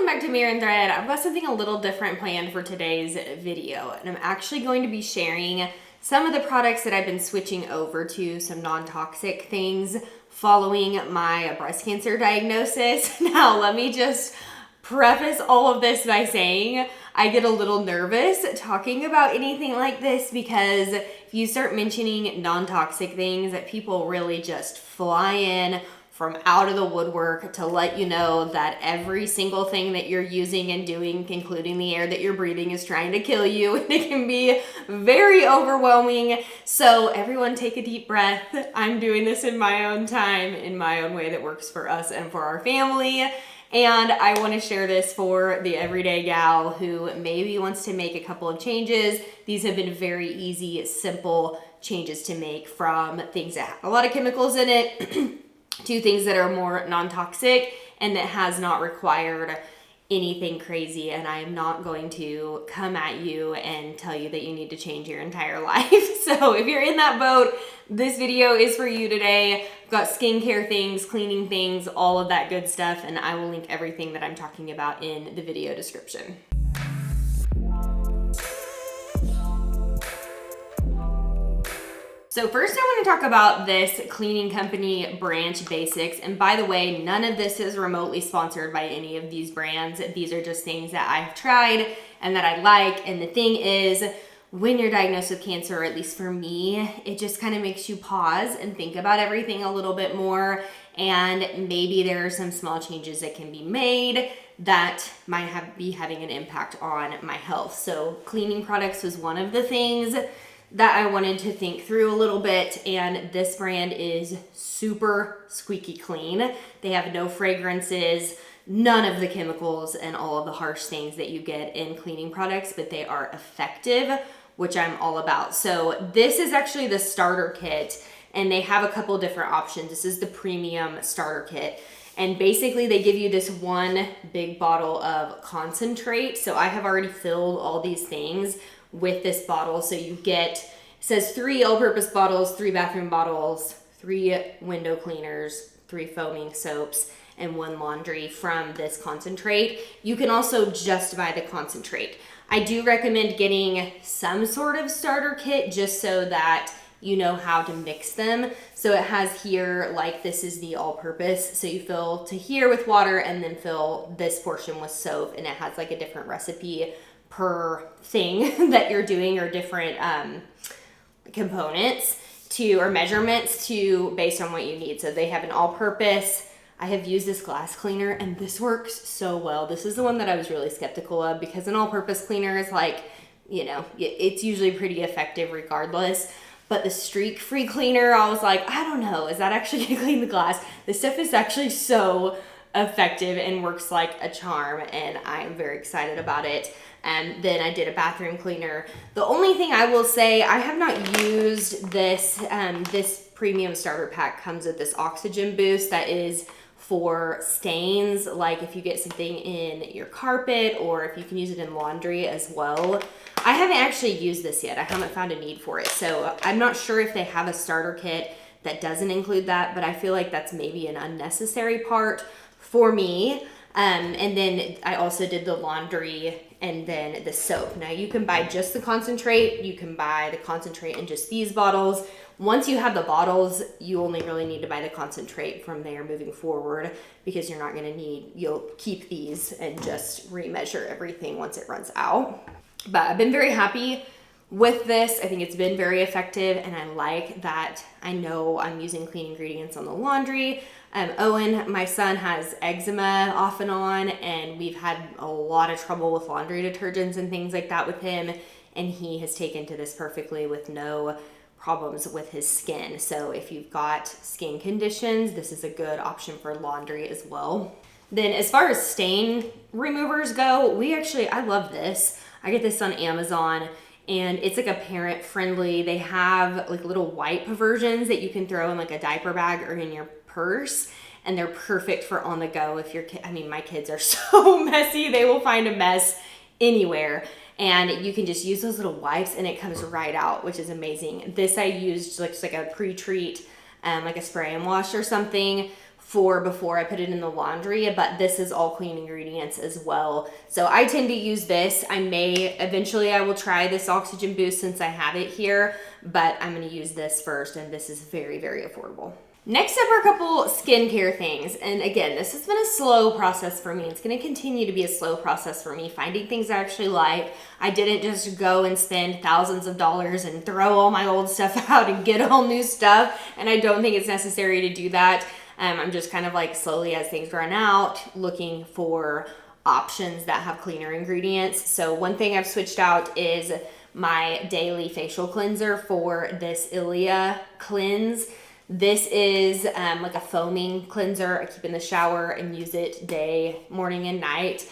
welcome back to Mirror and Thread. I've got something a little different planned for today's video, and I'm actually going to be sharing some of the products that I've been switching over to some non-toxic things following my breast cancer diagnosis. Now, let me just preface all of this by saying I get a little nervous talking about anything like this because if you start mentioning non-toxic things, that people really just fly in from out of the woodwork to let you know that every single thing that you're using and doing, including the air that you're breathing, is trying to kill you. And it can be very overwhelming. So everyone take a deep breath. I'm doing this in my own time, in my own way that works for us and for our family. And I want to share this for the everyday gal who maybe wants to make a couple of changes. These have been very easy, simple changes to make, from things that have a lot of chemicals in it to things that are more non-toxic and that has not required anything crazy. And I am not going to come at you and tell you that you need to change your entire life. So if you're in that boat, this video is for you today. I've got skincare things, cleaning things, all of that good stuff, and I will link everything that I'm talking about in the video description. So first I want to talk about this cleaning company, Branch Basics. And by the way, none of this is remotely sponsored by any of these brands. These are just things that I've tried and that I like. And the thing is, when you're diagnosed with cancer, or at least for me, it just kind of makes you pause and think about everything a little bit more. And maybe there are some small changes that can be made that might be having an impact on my health. So cleaning products was one of the things that I wanted to think through a little bit, and this brand is super squeaky clean. They have no fragrances, none of the chemicals and all of the harsh things that you get in cleaning products, but they are effective, which I'm all about. So this is actually the starter kit, and they have a couple different options. This is the premium starter kit. And basically they give you this one big bottle of concentrate. So I have already filled all these things with this bottle. So you get, it says 3 all-purpose bottles, 3 bathroom bottles, 3 window cleaners, 3 foaming soaps, and 1 laundry from this concentrate. You can also just buy the concentrate. I do recommend getting some sort of starter kit just so that you know how to mix them. So it has here, like, this is the all-purpose. So you fill to here with water and then fill this portion with soap, and it has like a different recipe per thing that you're doing, or different components to, or measurements to, based on what you need. So they have an all-purpose. I have used this glass cleaner and this works so well. This is the one that I was really skeptical of, because an all-purpose cleaner is like, you know, it's usually pretty effective regardless. But the streak-free cleaner, I was like, I don't know, is that actually gonna clean the glass? This stuff is actually so effective and works like a charm, and I am very excited about it. And then I did a bathroom cleaner. The only thing I will say, I have not used this. This premium starter pack comes with this oxygen boost that is for stains, like if you get something in your carpet, or if you can use it in laundry as well. I haven't actually used this yet. I haven't found a need for it. So I'm not sure if they have a starter kit that doesn't include that, but I feel like that's maybe an unnecessary part for me. And then I also did the laundry and then the soap. Now you can buy just the concentrate. You can buy the concentrate in just these bottles. Once you have the bottles, you only really need to buy the concentrate from there moving forward, because you're not gonna need, you'll keep these and just remeasure everything once it runs out. But I've been very happy with this. I think it's been very effective, and I like that I know I'm using clean ingredients on the laundry. Owen, my son, has eczema off and on, and we've had a lot of trouble with laundry detergents and things like that with him, and he has taken to this perfectly with no problems with his skin. So if you've got skin conditions, this is a good option for laundry as well. Then as far as stain removers go, I love this. I get this on Amazon, and it's like a parent friendly. They have like little wipe versions that you can throw in like a diaper bag or in your purse, and they're perfect for on the go. If your kid, I mean, my kids are so messy, they will find a mess anywhere, and you can just use those little wipes and it comes right out, which is amazing. This I used like a pre-treat, like a spray and wash or something for before I put it in the laundry, but this is all clean ingredients as well. So I tend to use this. I will try this Oxygen Boost since I have it here, but I'm gonna use this first, and this is very, very affordable. Next up are a couple skincare things. And again, this has been a slow process for me. It's gonna continue to be a slow process for me, finding things I actually like. I didn't just go and spend thousands of dollars and throw all my old stuff out and get all new stuff. And I don't think it's necessary to do that. I'm just kind of like slowly as things run out, looking for options that have cleaner ingredients. So one thing I've switched out is my daily facial cleanser for this Ilia cleanse. This is like a foaming cleanser. I keep in the shower and use it day, morning, and night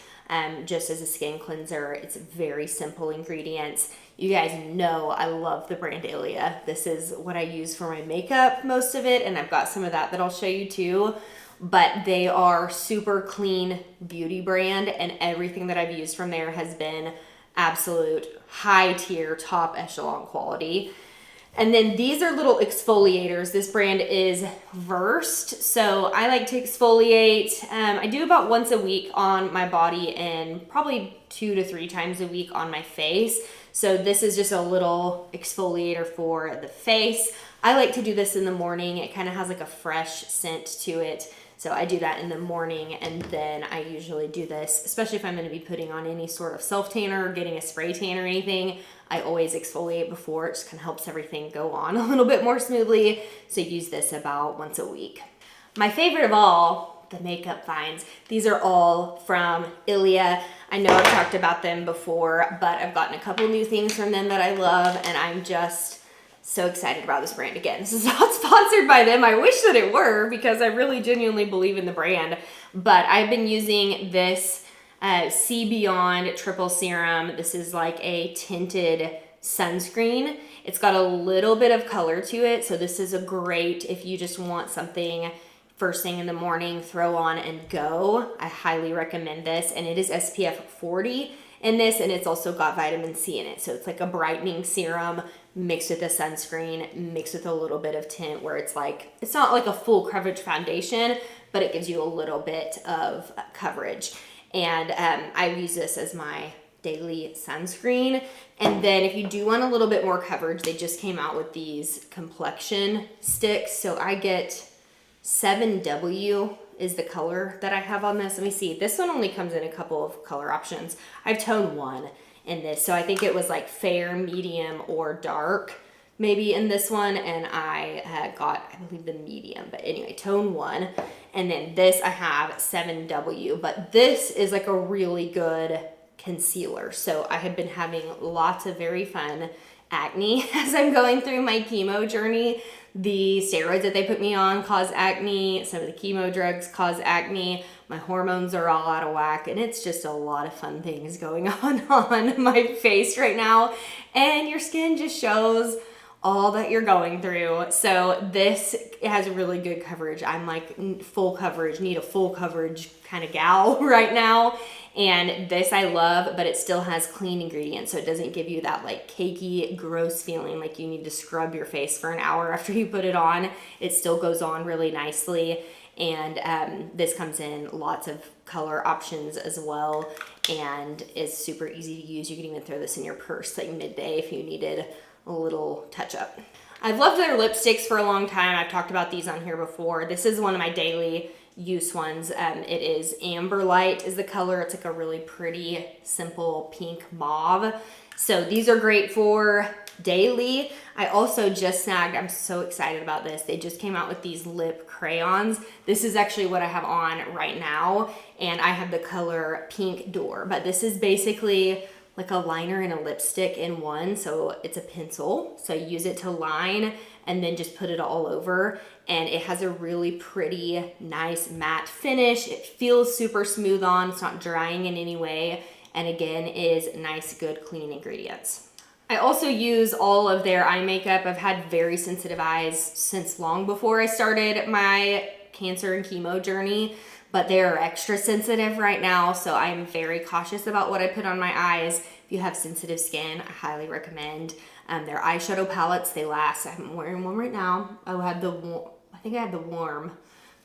just as a skin cleanser. It's very simple ingredients. You guys know I love the brand Ilia. This is what I use for my makeup, most of it, and I've got some of that I'll show you too. But they are super clean beauty brand, and everything that I've used from there has been absolute high tier, top echelon quality. And then these are little exfoliators. This brand is Versed. So I like to exfoliate. I do about once a week on my body and probably 2 to 3 times a week on my face. So this is just a little exfoliator for the face. I like to do this in the morning. It kind of has like a fresh scent to it. So I do that in the morning, and then I usually do this, especially if I'm going to be putting on any sort of self tanner or getting a spray tan or anything. I always exfoliate before. It just kind of helps everything go on a little bit more smoothly. So use this about once a week. My favorite of all, the makeup finds. These are all from Ilia. I know I've talked about them before, but I've gotten a couple new things from them that I love, and I'm just so excited about this brand. Again, this is not sponsored by them. I wish that it were, because I really genuinely believe in the brand. But I've been using this See Beyond Triple Serum. This is like a tinted sunscreen. It's got a little bit of color to it. So this is a great, if you just want something first thing in the morning, throw on and go. I highly recommend this. And it is SPF 40 in this, and it's also got vitamin C in it. So it's like a brightening serum mixed with a sunscreen, mixed with a little bit of tint, where it's like, it's not like a full coverage foundation, but it gives you a little bit of coverage. And I use this as my daily sunscreen. And then if you do want a little bit more coverage, they just came out with these complexion sticks. So I get 7W is the color that I have on this. Let me see. This one only comes in a couple of color options. I have tone 1 in this. So I think it was like fair, medium, or dark maybe in this one. And I got, I believe, the medium. But anyway, tone 1. And then this I have 7W. But this is like a really good concealer. So I have been having lots of very fun acne as I'm going through my chemo journey. The steroids that they put me on cause acne. Some of the chemo drugs cause acne. My hormones are all out of whack, and it's just a lot of fun things going on my face right now. And your skin just shows all that you're going through. So this has really good coverage. I'm like full coverage, need a full coverage kind of gal right now. And this I love, but it still has clean ingredients. So it doesn't give you that like cakey, gross feeling like you need to scrub your face for an hour after you put it on. It still goes on really nicely. And this comes in lots of color options as well, and is super easy to use. You can even throw this in your purse like midday if you needed a little touch up. I've loved their lipsticks for a long time. I've talked about these on here before. This is one of my daily use ones. It is Amber Light is the color. It's like a really pretty, simple pink mauve. So these are great for daily. I also just snagged, I'm so excited about this. They just came out with these lip crayons. This is actually what I have on right now, and I have the color Pink Door, but this is basically like a liner and a lipstick in one. So it's a pencil. So you use it to line and then just put it all over. And it has a really pretty, nice matte finish. It feels super smooth on. It's not drying in any way. And again, is nice, good, clean ingredients. I also use all of their eye makeup. I've had very sensitive eyes since long before I started my cancer and chemo journey, but they're extra sensitive right now. So I'm very cautious about what I put on my eyes. If you have sensitive skin, I highly recommend their eyeshadow palettes. They last. I'm wearing one right now. I think I had the warm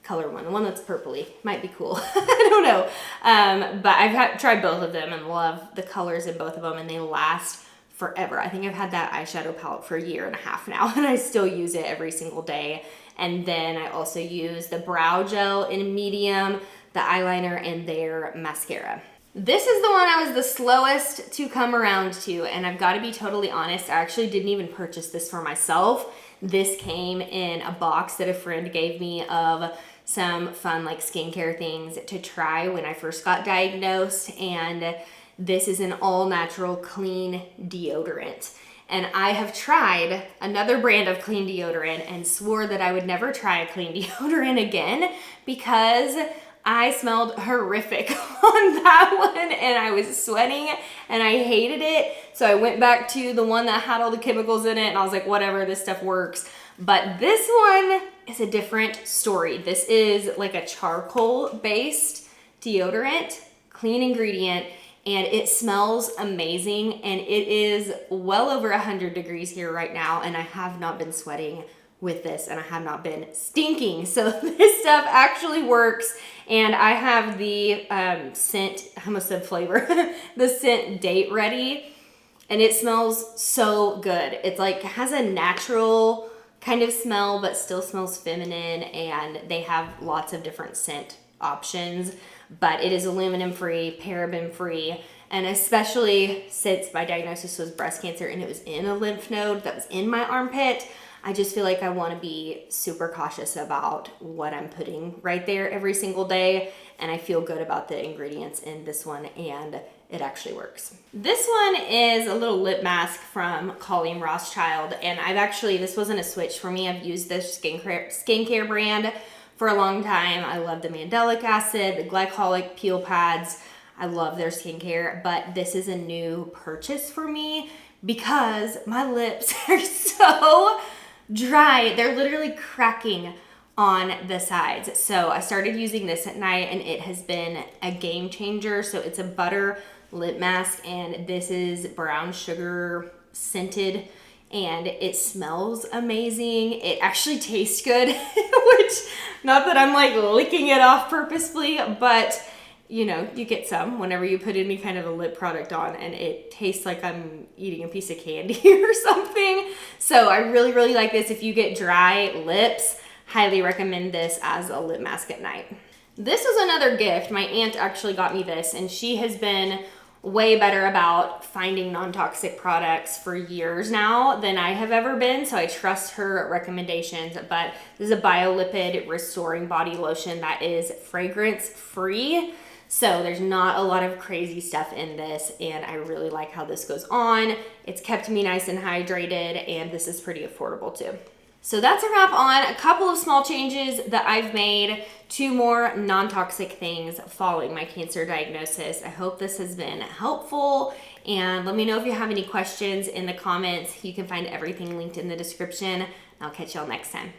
color one, the one that's purpley. Might be cool. I don't know. But I've tried both of them and love the colors in both of them, and they last forever. I think I've had that eyeshadow palette for a year and a half now, and I still use it every single day. And then I also use the brow gel in medium, the eyeliner, and their mascara. This is the one I was the slowest to come around to, and I've got to be totally honest, I actually didn't even purchase this for myself. This came in a box that a friend gave me of some fun like skincare things to try when I first got diagnosed, and this is an all natural clean deodorant. And I have tried another brand of clean deodorant and swore that I would never try a clean deodorant again because I smelled horrific on that one, and I was sweating and I hated it. So I went back to the one that had all the chemicals in it, and I was like, whatever, this stuff works. But this one is a different story. This is like a charcoal based deodorant, clean ingredient, and it smells amazing, and it is well over 100 degrees here right now, and I have not been sweating with this, and I have not been stinking. So this stuff actually works, and I have the scent, I almost said flavor, the scent Date Ready, and it smells so good. It's like, it has a natural kind of smell, but still smells feminine, and they have lots of different scent options, but it is aluminum free, paraben free, and especially since my diagnosis was breast cancer and it was in a lymph node that was in my armpit, I just feel like I want to be super cautious about what I'm putting right there every single day, and I feel good about the ingredients in this one, and it actually works. This one is a little lip mask from Colleen Rothschild, and this wasn't a switch for me. I've used this skincare brand for a long time. I love the mandelic acid, the glycolic peel pads. I love their skincare, but this is a new purchase for me because my lips are so dry. They're literally cracking on the sides. So I started using this at night, and it has been a game changer. So it's a butter lip mask, and this is brown sugar scented, and it smells amazing. It actually tastes good, which, not that I'm like licking it off purposefully, but you know, you get some whenever you put any kind of a lip product on, and it tastes like I'm eating a piece of candy or something. So I really, really like this. If you get dry lips, highly recommend this as a lip mask at night. This was another gift. My aunt actually got me this, and she has been way better about finding non-toxic products for years now than I have ever been, so I trust her recommendations. But this is a biolipid restoring body lotion that is fragrance free, so there's not a lot of crazy stuff in this, and I really like how this goes on. It's kept me nice and hydrated, and this is pretty affordable too. So that's a wrap on a couple of small changes that I've made to more non-toxic things following my cancer diagnosis. I hope this has been helpful, and let me know if you have any questions in the comments. You can find everything linked in the description. I'll catch y'all next time.